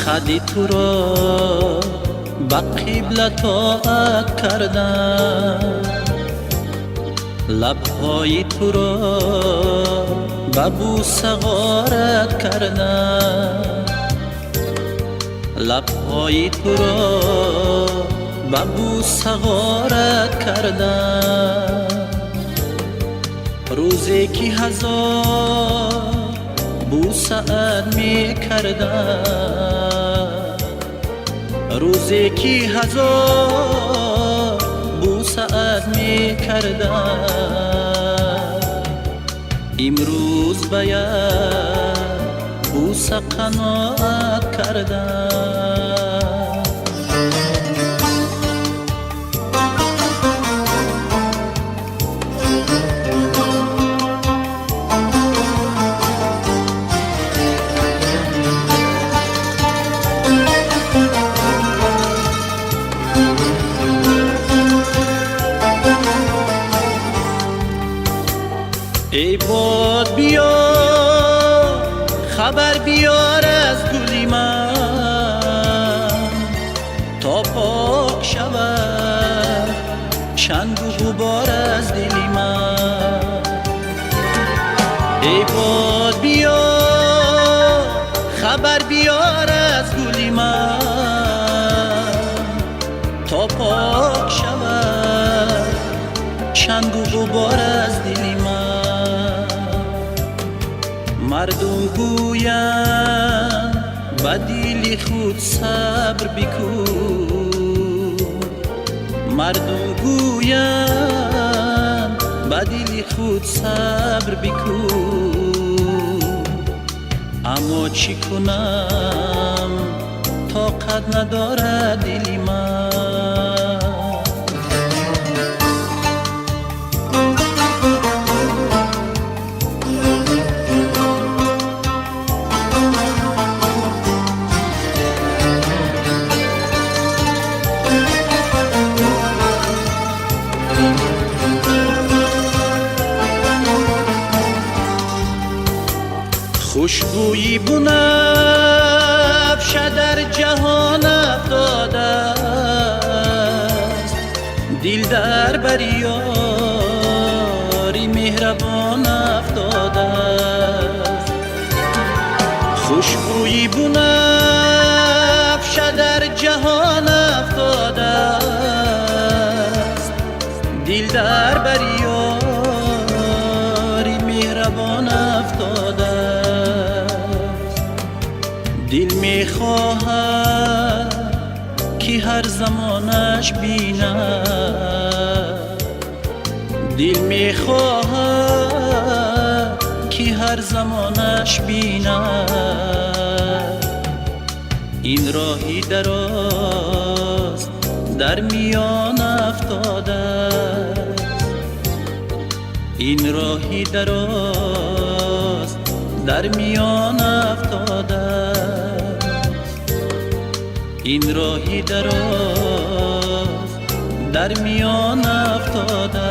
خدی تو را به قبله طاعت کردم، لبهای تو را به بوسه غارت کردم، لبهای تو را به بوسه غارت کردم. روزی که هزار بوسه ات می کردم، روزی که هزار بوسه ات می کردم، امروز باید بوسه قناعت کردم. ای باد بیا خبر بیار از گلی من، تا پاک شود چند و غبار از دلی من. ای باد بیا خبر بیار از گلی من، تا پاک شود چند و غبار از دلی من. مردم گویند به دل خود صبر بکن، مردم گویند به دل خود صبر بکن، اما چی کنم طاقت ندارد دل من. خوشبویی بنفشه در جهان افتاده است، دل در بر یاری مهربان افتاده است. خوشبویی بنفشه در جهان افتاده است، دل در بر یاری مهربان افتاده است. دل می خواهد که هر زمانش بیند، دل می خواهد که هر زمانش بیند. این راهی دراز در میان افتاده است، این راهی دراز در میان افتاده است، این راهی دراز در میان افتاده